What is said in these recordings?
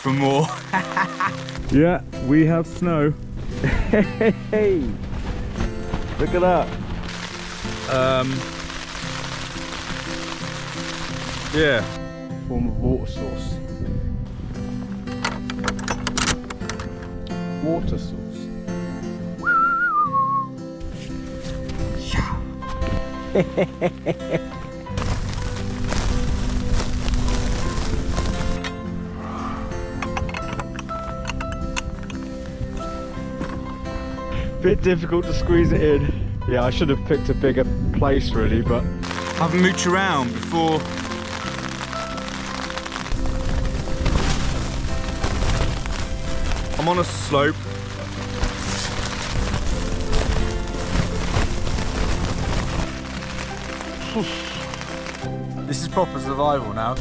for more. Yeah, we have snow. Hey, look at that. Yeah, form of water source. Water source. Bit difficult to squeeze it in. Yeah, I should have picked a bigger place really, but Have a mooch around before. I'm on a slope. This is proper survival now.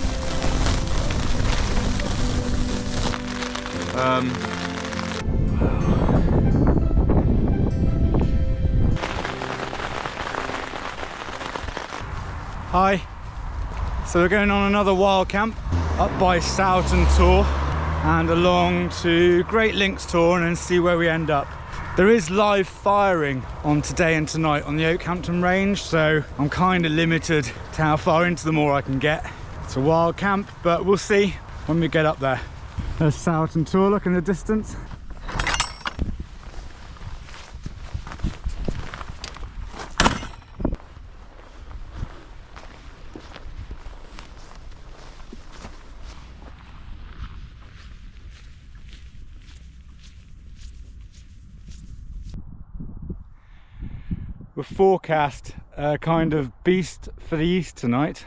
Hi. So we're going on another wild camp up by Soughton Tor and along to Great Links Tor and then see where we end up. There is live firing on today and tonight on the Oakhampton range, so I'm kind of limited to how far into the moor I can get. It's a wild camp, but we'll see when we get up there. There's Soughton Tor, look in the distance. We're forecast a kind of beast for the east tonight.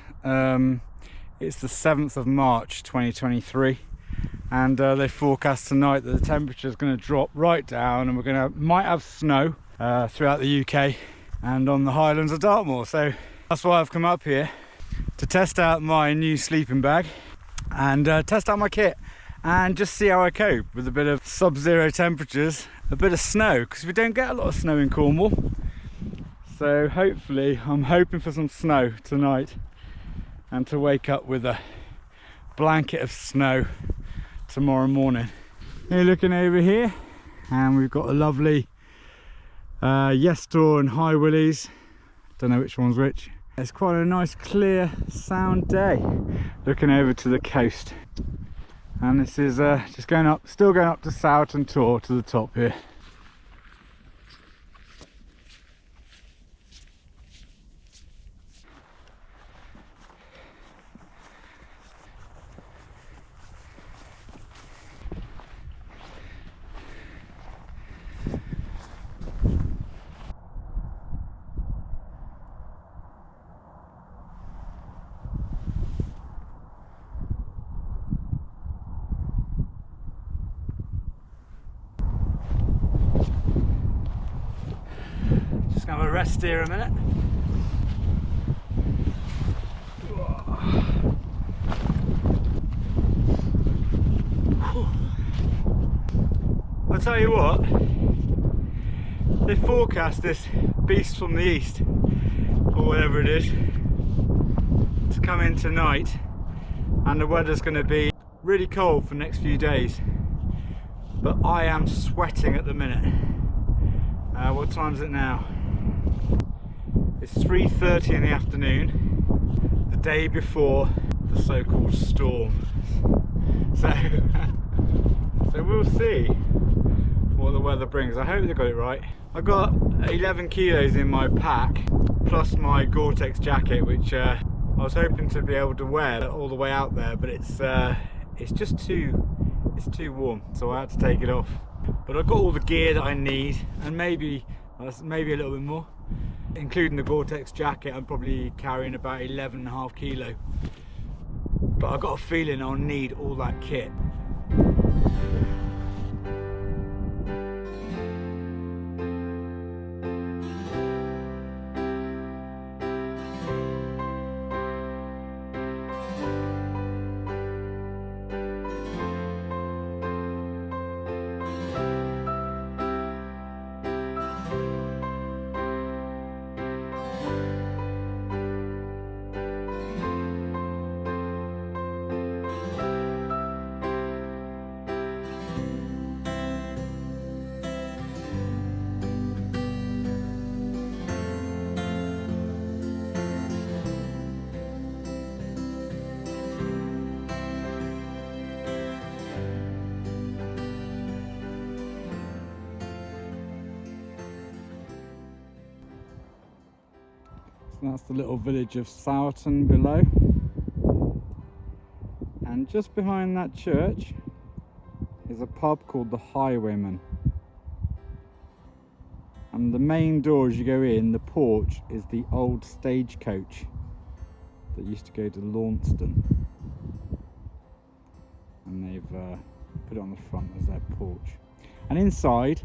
It's the 7th of March 2023 and they forecast tonight that the temperature is going to drop right down and might have snow throughout the UK and on the highlands of Dartmoor. So that's why I've come up here to test out my new sleeping bag and test out my kit and just see how I cope with a bit of sub-zero temperatures, a bit of snow, because we don't get a lot of snow in Cornwall. So hopefully, I'm hoping for some snow tonight and to wake up with a blanket of snow tomorrow morning. You're looking over here and we've got a lovely Yestor and High Willies. Don't know which one's which. It's quite a nice clear sound day looking over to the coast. And this is just going up, still going up to Soughton Tor to the top here. Just gonna have a rest here a minute. I'll tell you what, they forecast this beast from the east, or whatever it is, to come in tonight, and the weather's going to be really cold for the next few days. But I am sweating at the minute. What time is it now? It's 3:30 in the afternoon, the day before the so-called storm. So, so we'll see what the weather brings. I hope they got it right. I got 11 kilos in my pack, plus my Gore-Tex jacket, which I was hoping to be able to wear all the way out there, but it's just too warm, so I had to take it off. But I've got all the gear that I need, and maybe a little bit more. Including the Gore-Tex jacket, I'm probably carrying about 11.5 kilo. But I've got a feeling I'll need all that kit. So that's the little village of Sowerton below. And just behind that church is a pub called the Highwayman. And the main door as you go in, the porch, is the old stagecoach that used to go to Launceston. And they've put it on the front as their porch. And inside,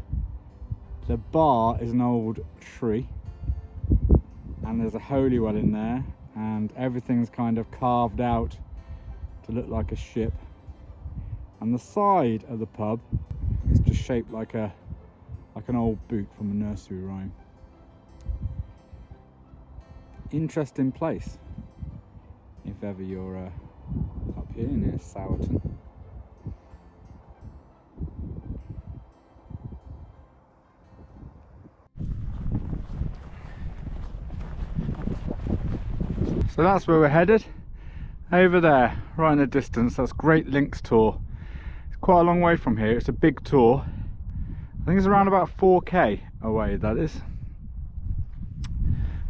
the bar is an old tree. And there's a holy well in there. And everything's kind of carved out to look like a ship. And the side of the pub is just shaped like an old boot from a nursery rhyme. Interesting place if ever you're up here near Sowerton. So that's where we're headed. Over there, right in the distance, that's Great Links Tour. It's quite a long way from here. It's a big tour. I think it's around about 4k away, that is.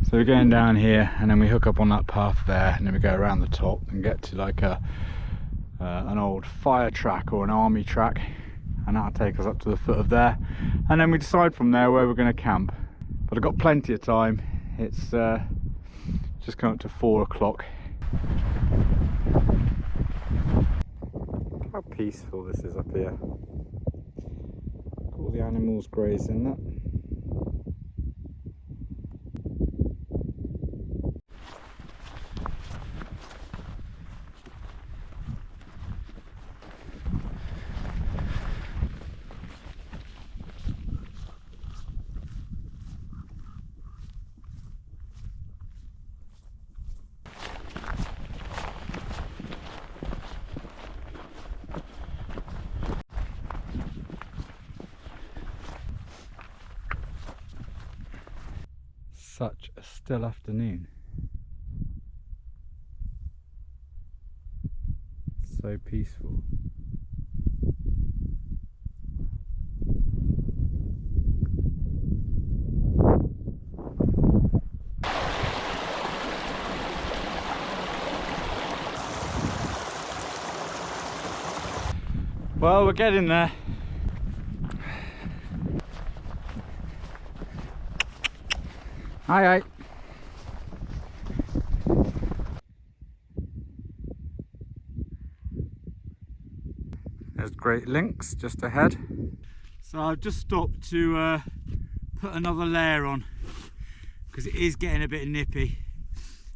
So we're going down here and then we hook up on that path there, and then we go around the top and get to like an old fire track or an army track, and that'll take us up to the foot of there, and then we decide from there where we're going to camp. But I've got plenty of time. It's just come up to 4 o'clock. How peaceful this is up here. All the animals grazing that. Such a still afternoon. So peaceful. Well, we're getting there. Hi. There's Great Links just ahead. So I've just stopped to put another layer on because it is getting a bit nippy.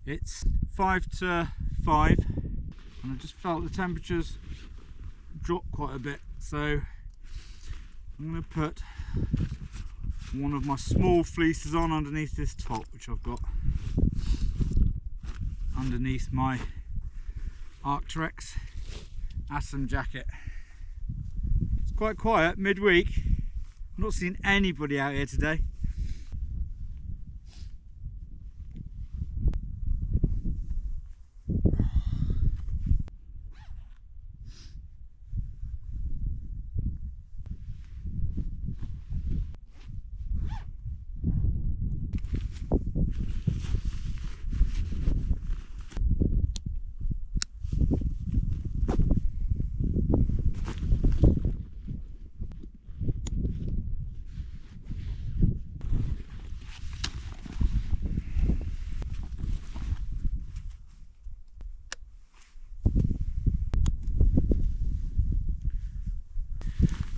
It's 5 to 5 and I just felt the temperatures drop quite a bit, so I'm going to put one of my small fleeces on underneath this top, which I've got underneath my Arc'teryx Atom jacket. It's quite quiet midweek. I've not seen anybody out here today.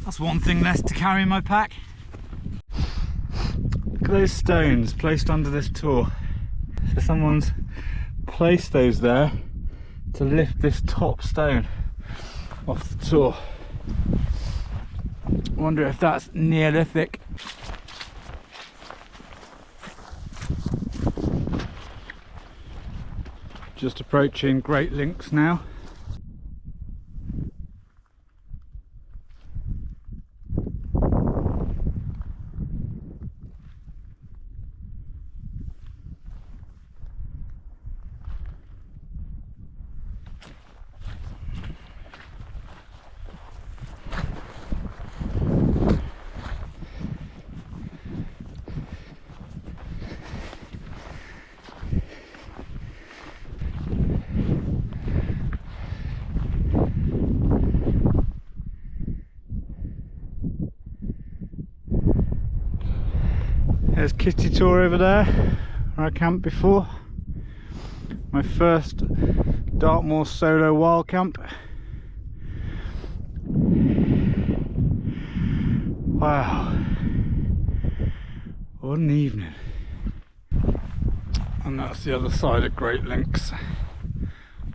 That's one thing less to carry in my pack. Look at those stones placed under this tour. So someone's placed those there to lift this top stone off the tour. I wonder if that's Neolithic. Just approaching Great Links now. There's Kitty Tour over there, where I camped before. My first Dartmoor solo wild camp. Wow, what an evening. And that's the other side of Great Links,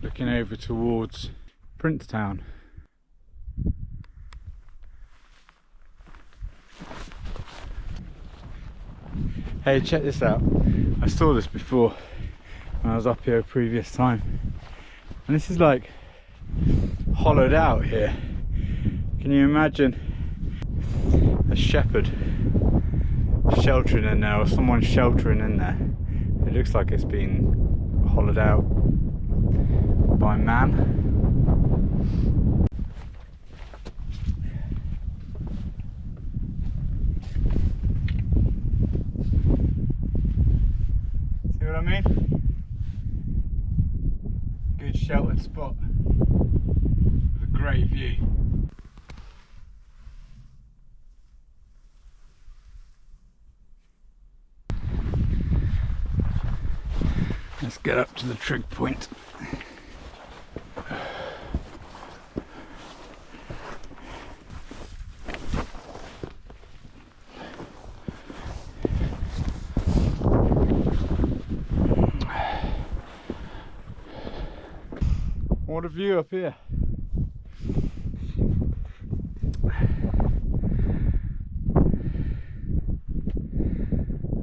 looking over towards Princetown. Hey, check this out. I saw this before when I was up here a previous time, and this is like hollowed out here. Can you imagine a shepherd sheltering in there, or someone sheltering in there? It looks like it's been hollowed out by man. See what I mean? Good sheltered spot with a great view. Let's get up to the trig point. What a view up here.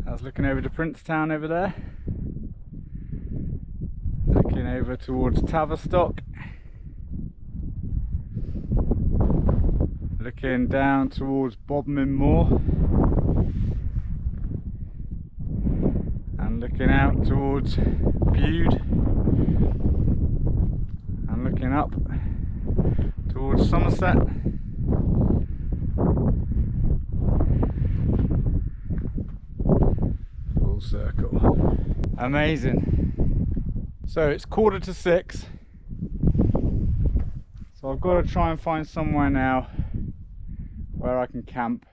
I was looking over to Princetown over there. Looking over towards Tavistock. Looking down towards Bodmin Moor. And looking out towards Bude. And looking up towards Somerset. Full circle. Amazing. So it's 6:15, so I've got to try and find somewhere now where I can camp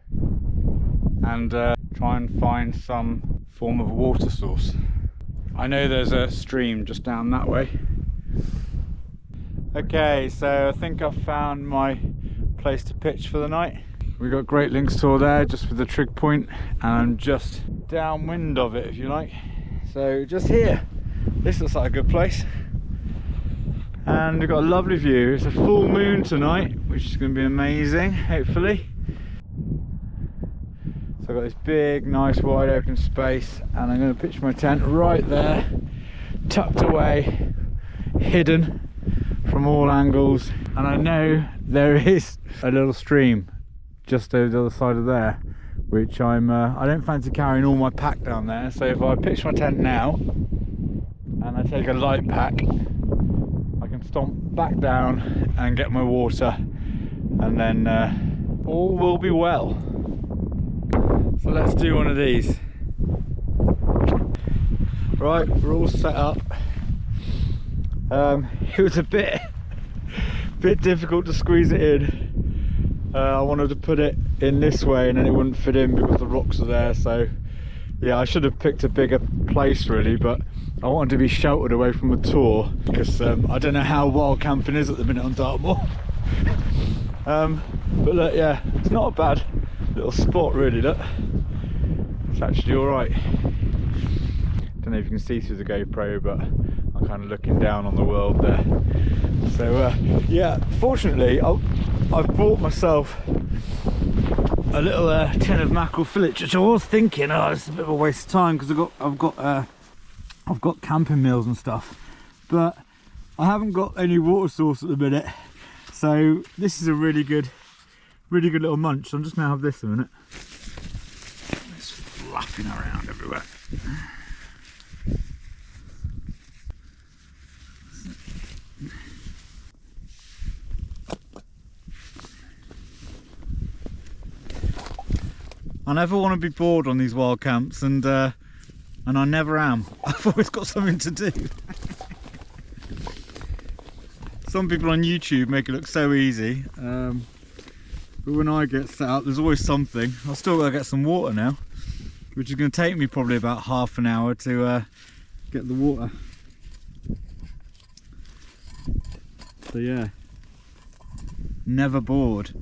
and try and find some form of water source. I know there's a stream just down that way. Okay, so I think I've found my place to pitch for the night. We've got Great Links Tour there, just with the trig point, and I'm just downwind of it, if you like. So just here. This looks like a good place, and we've got a lovely view. It's a full moon tonight, which is going to be amazing, hopefully. So I've got this big, nice, wide open space, and I'm going to pitch my tent right there, tucked away, hidden from all angles. And I know there is a little stream just over the other side of there, which I don't fancy carrying all my pack down there. So if I pitch my tent now and I take a light pack, I can stomp back down and get my water, and then all will be well. So let's do one of these. Right, we're all set up. It was a bit difficult to squeeze it in. I wanted to put it in this way and then it wouldn't fit in because the rocks are there. So yeah, I should have picked a bigger place really, but I wanted to be sheltered away from the tour because I don't know how wild camping is at the minute on Dartmoor. But look, yeah, it's not a bad little spot really. Look, it's actually all right. Don't know if you can see through the GoPro, but I'm kind of looking down on the world there. So yeah, fortunately I've bought myself a little tin of mackerel fillets, which I was thinking, oh, it's a bit of a waste of time because I've got camping meals and stuff, but I haven't got any water source at the minute. So this is a really good little munch. So I'm just gonna have this a minute. It's flapping around everywhere. I never want to be bored on these wild camps, and I never am. I've always got something to do. Some people on YouTube make it look so easy, but when I get set up, there's always something. I've still got to get some water now. which is going to take me probably about half an hour to get the water. So yeah, never bored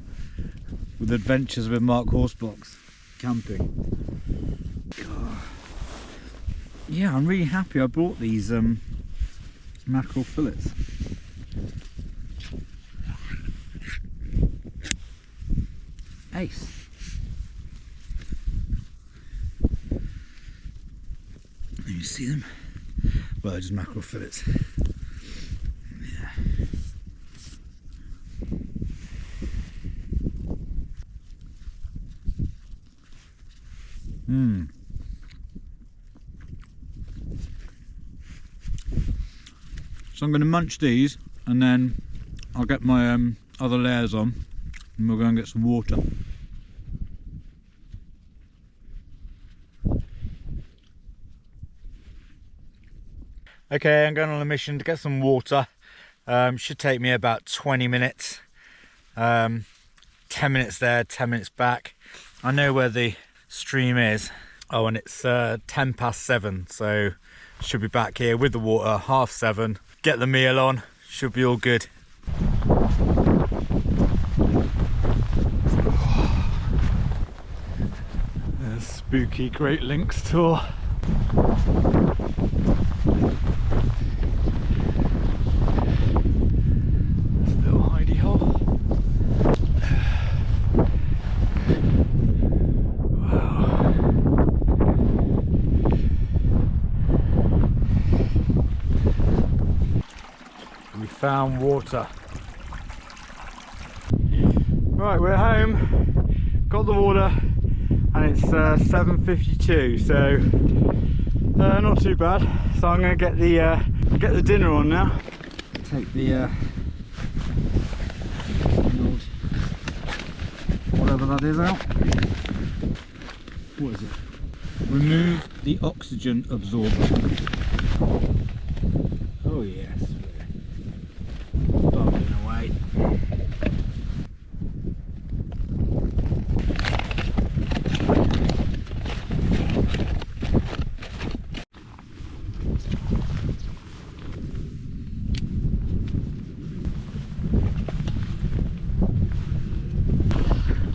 with adventures with Mark Horsebox camping. God. Yeah, I'm really happy I bought these mackerel fillets. Ace. You see them? Well, they're just mackerel fillets. Yeah. So I'm going to munch these and then I'll get my other layers on and we'll go and get some water. Okay, I'm going on a mission to get some water. Should take me about 20 minutes. 10 minutes there, 10 minutes back. I know where the stream is. Oh, and it's 10 past 7, so should be back here with the water, 6:30. Get the meal on, should be all good. A spooky Great Links tour. Still hidey hole. We found water. Right, we're home, got the water, and it's 7:52, so not too bad. So I'm going to get the dinner on now. Take the old, whatever that is out. What is it? Remove the oxygen absorber. Oh yes. Bubbling away.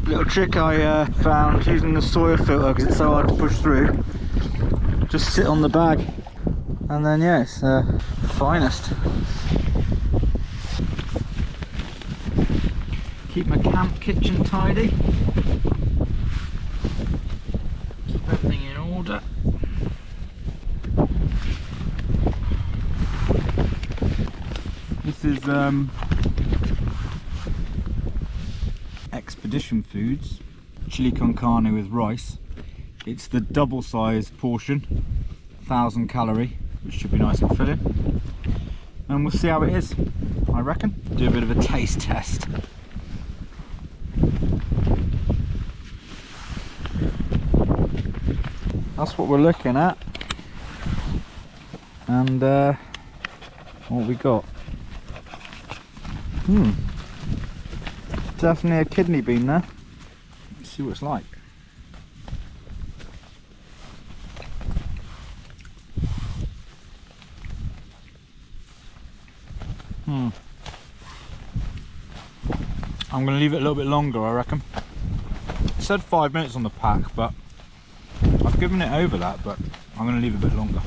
Little trick I found using the soil filter because it's so hard to push through. Just sit on the bag and then yeah, it's finest. Keep my camp kitchen tidy. Keep everything in order. This is Expedition Foods chili con carne with rice. It's the double size portion, 1,000 calorie, which should be nice and filling. And we'll see how it is, I reckon. Do a bit of a taste test. That's what we're looking at. And what we got? Definitely a kidney bean there. Let's see what it's like. I'm going to leave it a little bit longer, I reckon. It said 5 minutes on the pack, but I've given it over that, but I'm going to leave it a bit longer.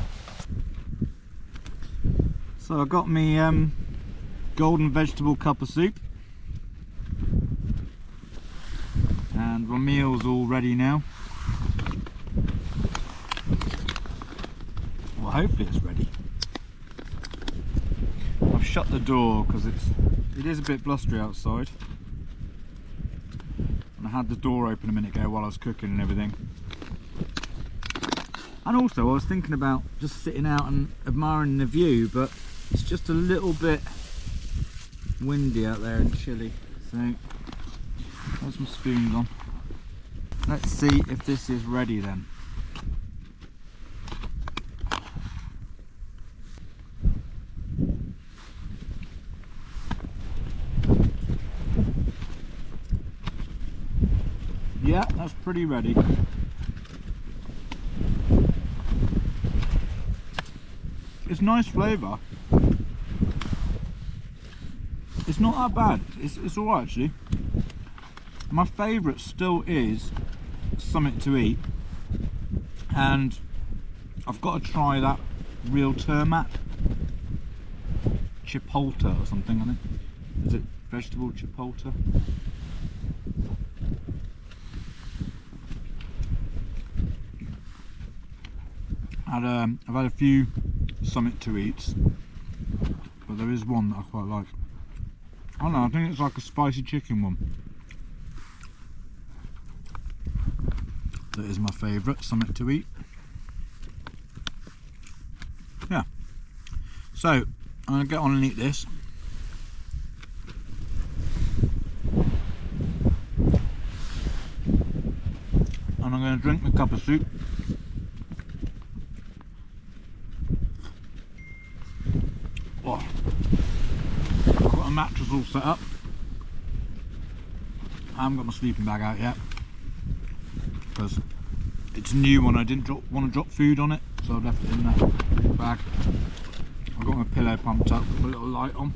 So I got me golden vegetable cup of soup. And my meal's all ready now. Well, hopefully it's ready. I've shut the door because it is a bit blustery outside. And I had the door open a minute ago while I was cooking and everything. And also I was thinking about just sitting out and admiring the view, but it's just a little bit windy out there and chilly. So there's my spoons on. Let's see if this is ready then. Yeah, that's pretty ready. nice flavour. It's not that bad. It's alright actually. My favourite still is Something to Eat, and I've got to try that real Termat Chipotle or something, I think. Is it vegetable Chipotle? I've had a few Something to Eats, but there is one that I quite like. I don't know, I think it's like a spicy chicken one. That is my favourite, Something to Eat. Yeah. So, I'm going to get on and eat this. And I'm going to drink my cup of soup. Oh. I've got a mattress all set up. I haven't got my sleeping bag out yet, because it's a new one. I didn't want to drop food on it, so I left it in that bag. I've got my pillow pumped up with a little light on.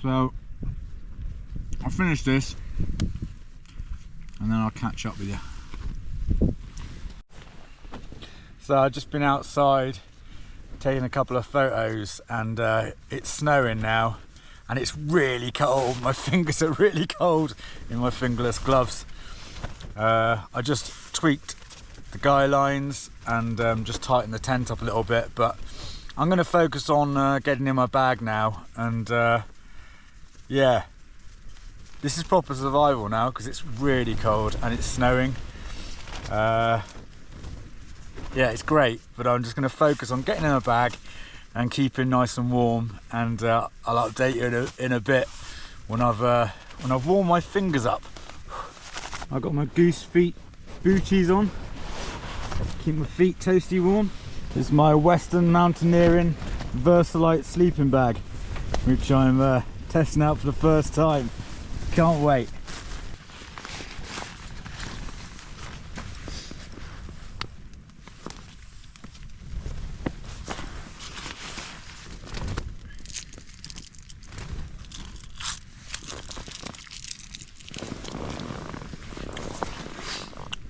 So I'll finish this and then I'll catch up with you. So I've just been outside taking a couple of photos, and it's snowing now and it's really cold. My fingers are really cold in my fingerless gloves. I just tweaked the guy lines and just tightened the tent up a little bit, but I'm going to focus on getting in my bag now. And yeah, this is proper survival now because it's really cold and it's snowing. Yeah, it's great, but I'm just going to focus on getting in my bag and keeping nice and warm, and I'll update you in a bit when I've warmed my fingers up. I've got my goose feet booties on, keep my feet toasty warm. This is my Western Mountaineering Versalite sleeping bag, which I'm testing out for the first time. Can't wait.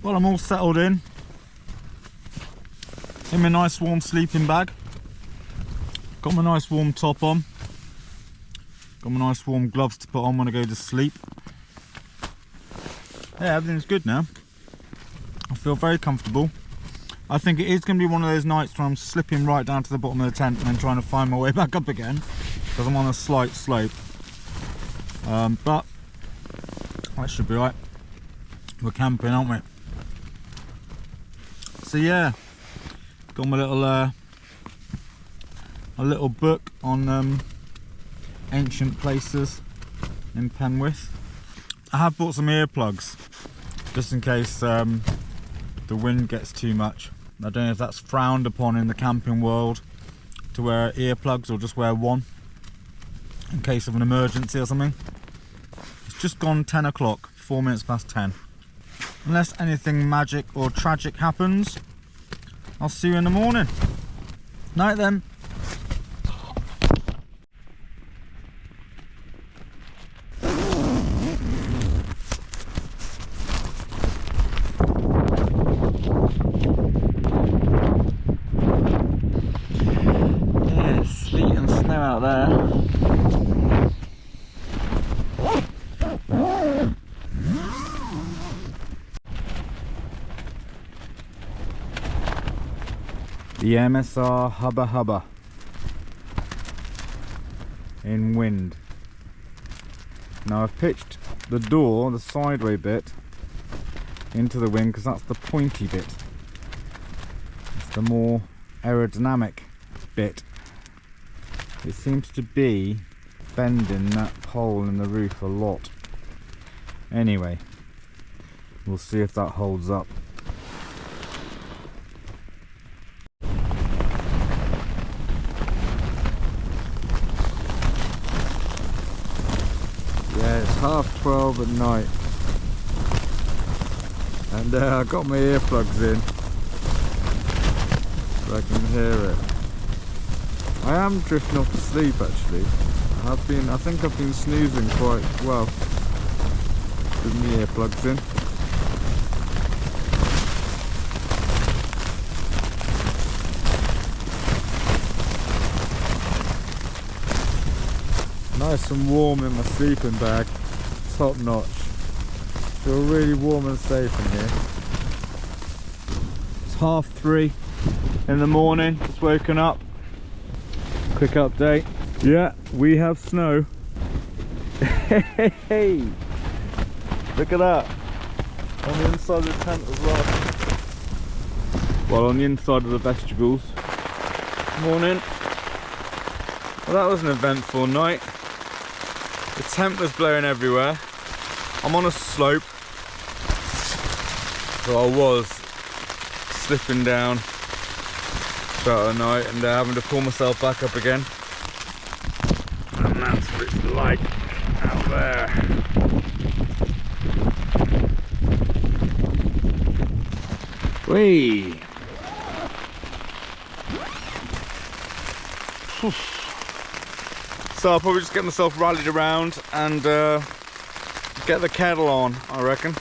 Well, I'm all settled in my nice warm sleeping bag. Got my nice warm top on. Got my nice warm gloves to put on when I go to sleep. Yeah, everything's good now. I feel very comfortable. I think it is going to be one of those nights where I'm slipping right down to the bottom of the tent and then trying to find my way back up again, because I'm on a slight slope. But that should be right. We're camping, aren't we? So yeah, got my little a little book on ancient places in Penwith. I have bought some earplugs just in case the wind gets too much. I don't know if that's frowned upon in the camping world to wear earplugs or just wear one in case of an emergency or something. It's just gone 10 o'clock, 4 minutes past 10. Unless anything magic or tragic happens, I'll see you in the morning. Night then. Yeah, sleet and snow out there. The MSR Hubba Hubba in wind. Now I've pitched the door, the sideway bit, into the wind because that's the pointy bit. It's the more aerodynamic bit. It seems to be bending that hole in the roof a lot. Anyway, we'll see if that holds up. Yeah, it's 12:30 at night, and I got my earplugs in, but I can hear it. I am drifting off to sleep actually. I think I've been snoozing quite well with my earplugs in. Nice and warm in my sleeping bag, top notch. Feel really warm and safe in here. It's 3:30 in the morning, just woken up. Quick update. Yeah, we have snow. Hey, look at that. On the inside of the tent as well. Well, on the inside of the vegetables. Morning. Well, that was an eventful night. The tent was blowing everywhere. I'm on a slope, so I was slipping down throughout the night and having to pull myself back up again. And that's what it's like out there. Whee! So I'll probably just get myself rallied around and get the kettle on, I reckon.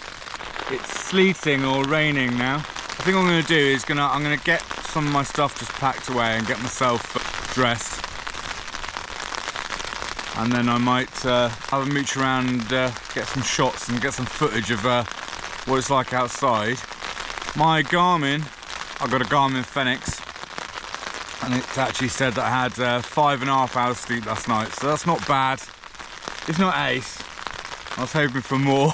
It's sleeting or raining now. I think what I'm going to do is I'm going to get some of my stuff just packed away and get myself dressed. And then I might have a mooch around and get some shots and get some footage of what it's like outside. My Garmin, I've got a Garmin Fenix, and it actually said that I had 5.5 hours sleep last night, so that's not bad. It's not ace. I was hoping for more,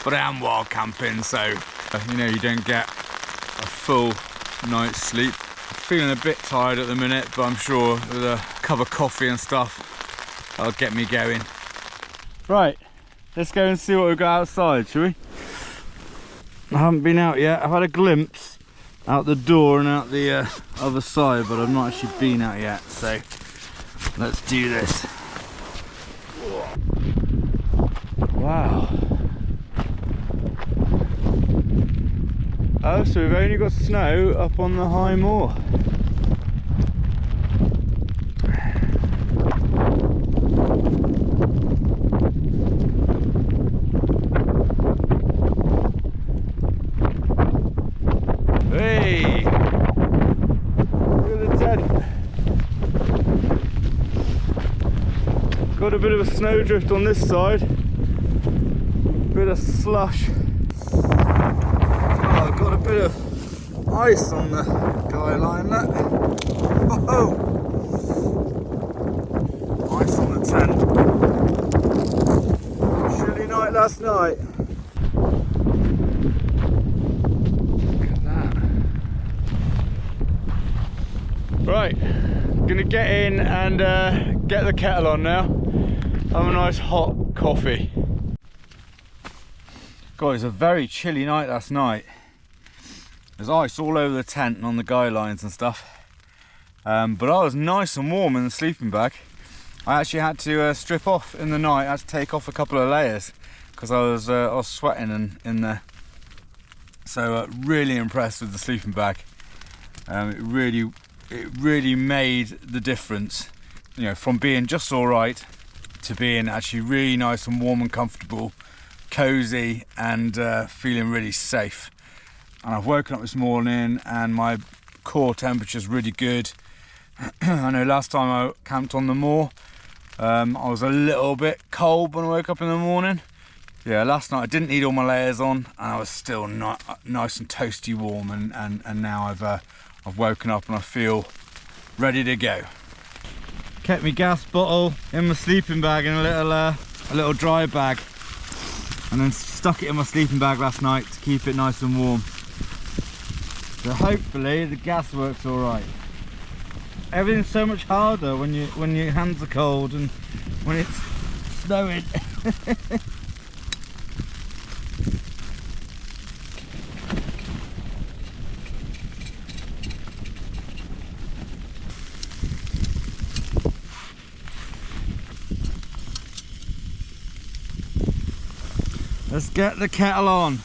but I am wild camping, so you know, you don't get a full night's sleep. I'm feeling a bit tired at the minute, but I'm sure with a cup of coffee and stuff, that'll get me going. Right, let's go and see what we've got outside, shall we? I haven't been out yet. I've had a glimpse out the door and out the other side, but I've not actually been out yet, so let's do this. Wow. Oh, so we've only got snow up on the high moor. Hey! Look at the tent. Got a bit of a snowdrift on this side. Bit of slush. Oh, I've got a bit of ice on the guy line there. Oh! Ice on the tent. Chilly night last night. Right, gonna get in and get the kettle on now. Have a nice hot coffee. God, it was a very chilly night last night. There's ice all over the tent and on the guy lines and stuff. But I was nice and warm in the sleeping bag. I actually had to strip off in the night. I had to take off a couple of layers because I was sweating in there. So really impressed with the sleeping bag. It really made the difference, you know, from being just all right to being actually really nice and warm and comfortable, cozy, and feeling really safe. And I've woken up this morning and my core temperature's really good. I know last time I camped on the moor, I was a little bit cold when I woke up in the morning. Yeah, last night I didn't need all my layers on and I was still nice and toasty warm, and now I've woken up and I feel ready to go. Kept my gas bottle in my sleeping bag in a little dry bag, and then stuck it in my sleeping bag last night to keep it nice and warm. So hopefully the gas works all right. Everything's so much harder when your hands are cold and when it's snowing. Let's get the kettle on.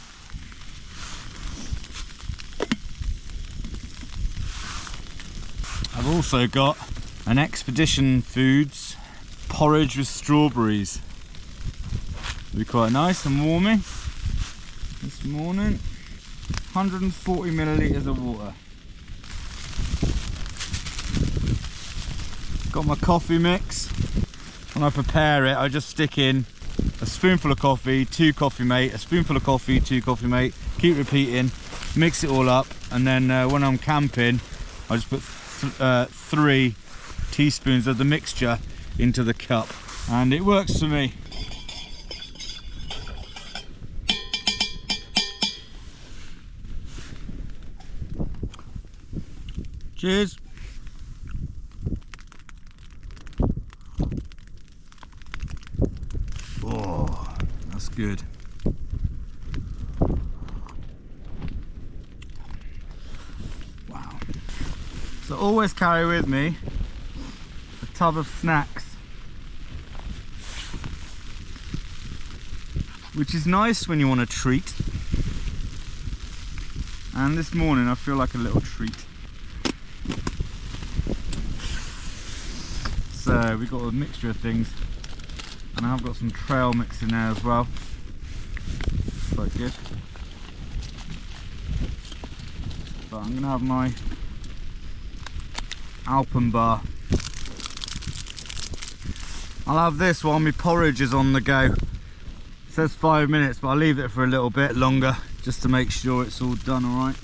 also got an Expedition Foods porridge with strawberries. It'll be quite nice and warming this morning. 140 millilitres of water. Got my coffee mix. When I prepare it, I just stick in a spoonful of coffee, 2 coffee mate, a spoonful of coffee, 2 coffee mate, keep repeating, mix it all up, and then when I'm camping, I just put 3 teaspoons of the mixture into the cup, and it works for me. Cheers. Oh, that's good. Wow. So always carry with me a tub of snacks, which is nice when you want a treat. And this morning I feel like a little treat. So we've got a mixture of things, and I've got some trail mix in there as well. Quite good. But I'm gonna have my Alpenbar. I'll have this while my porridge is on the go. It says 5 minutes, but I'll leave it for a little bit longer just to make sure it's all done all right.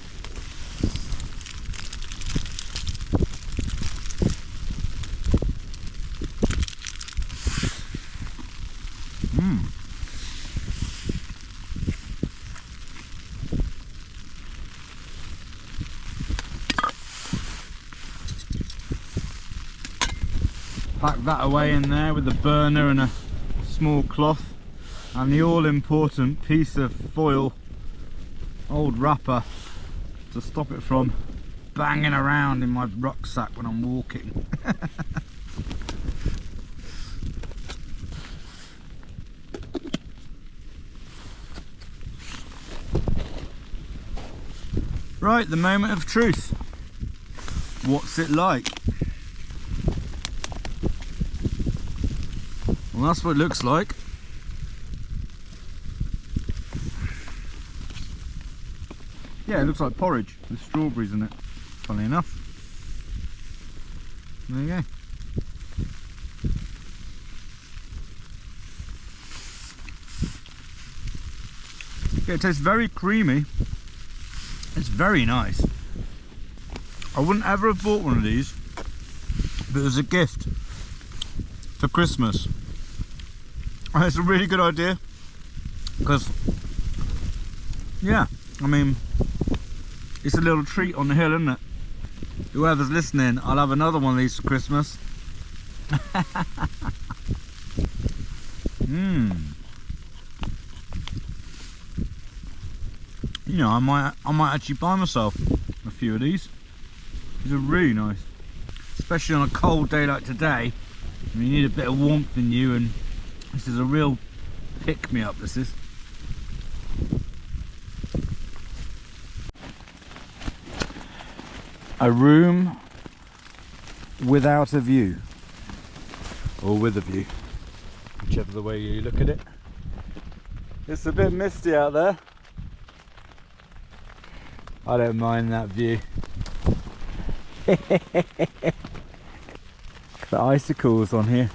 Pack that away in there with the burner and a small cloth, and the all-important piece of foil, old wrapper, to stop it from banging around in my rucksack when I'm walking. Right, the moment of truth. What's it like? Well, that's what it looks like. Yeah, it looks like porridge with strawberries in it, funny enough. There you go. Yeah, it tastes very creamy. It's very nice. I wouldn't ever have bought one of these, but it was a gift for Christmas. And it's a really good idea, because, yeah, I mean, it's a little treat on the hill, isn't it? Whoever's listening, I'll have another one of these for Christmas. You know, I might actually buy myself a few of these. These are really nice, especially on a cold day like today. You need a bit of warmth in you, and this is a real pick-me-up, this is. A room without a view, or with a view, whichever the way you look at it. It's a bit misty out there. I don't mind that view. The icicles on here.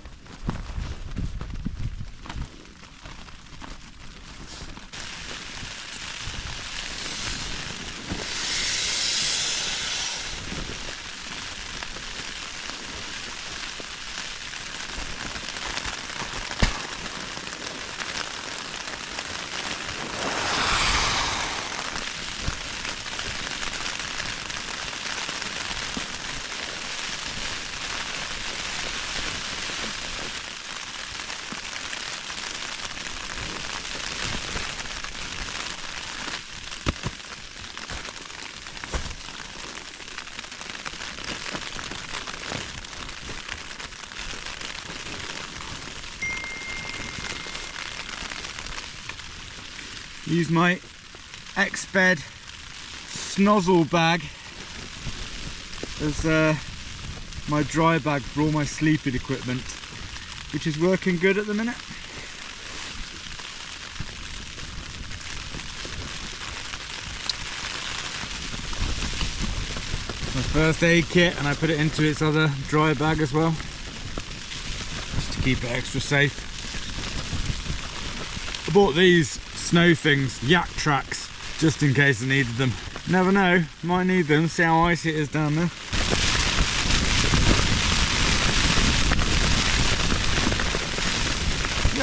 Use my X-Bed snozzle bag as my dry bag for all my sleeping equipment, which is working good at the minute. My first aid kit, and I put it into its other dry bag as well, just to keep it extra safe. I bought these snow things, yak tracks, just in case I needed them. Never know, might need them, see how icy it is down there.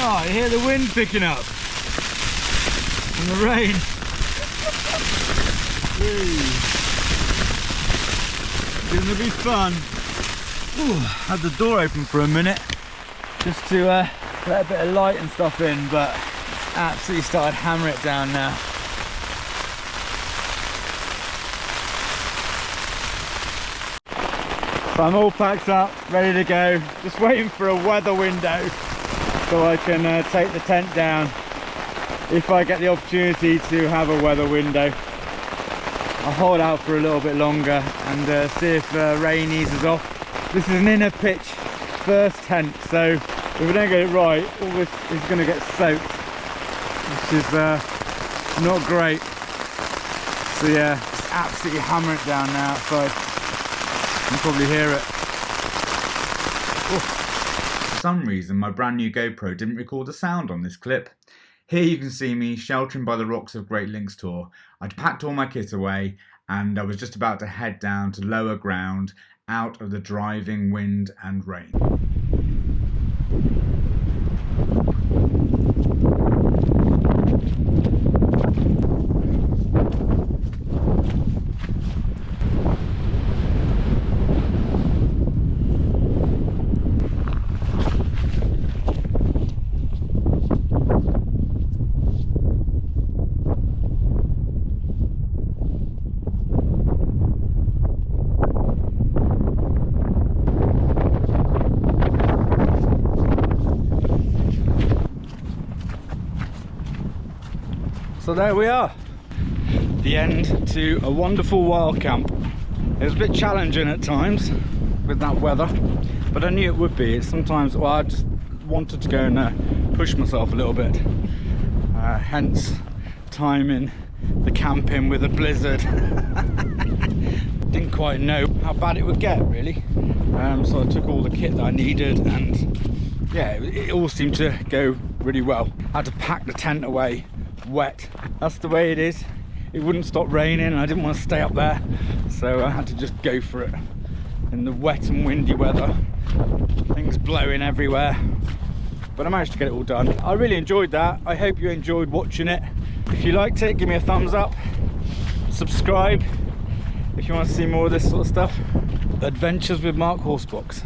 Oh, you hear the wind picking up and the rain. It's gonna be fun. Ooh, had the door open for a minute just to let a bit of light and stuff in, but absolutely started hammering it down now. So I'm all packed up, ready to go, just waiting for a weather window so I can take the tent down if I get the opportunity to have a weather window. I'll hold out for a little bit longer and see if rain eases off. This is an inner pitch first tent, so if we don't get it right, all this is going to get soaked, which is not great. So yeah, it's absolutely hammering it down now outside. You can probably hear it. For some reason, my brand new GoPro didn't record the sound on this clip. Here you can see me sheltering by the rocks of Great Links Tor. I'd packed all my kit away and I was just about to head down to lower ground out of the driving wind and rain. So there we are, the end to a wonderful wild camp. It was a bit challenging at times with that weather, but I knew it would be. It's sometimes, well, I just wanted to go and push myself a little bit, hence timing the camping with a blizzard. Didn't quite know how bad it would get really, so I took all the kit that I needed, and yeah, it all seemed to go really well. I had to pack the tent away wet. That's the way it is. It wouldn't stop raining and I didn't want to stay up there, so I had to just go for it in the wet and windy weather. Things blowing everywhere, but I managed to get it all done. I really enjoyed that. I hope you enjoyed watching it. If you liked it, give me a thumbs up, subscribe if you want to see more of this sort of stuff. Adventures with Mark Horsebox.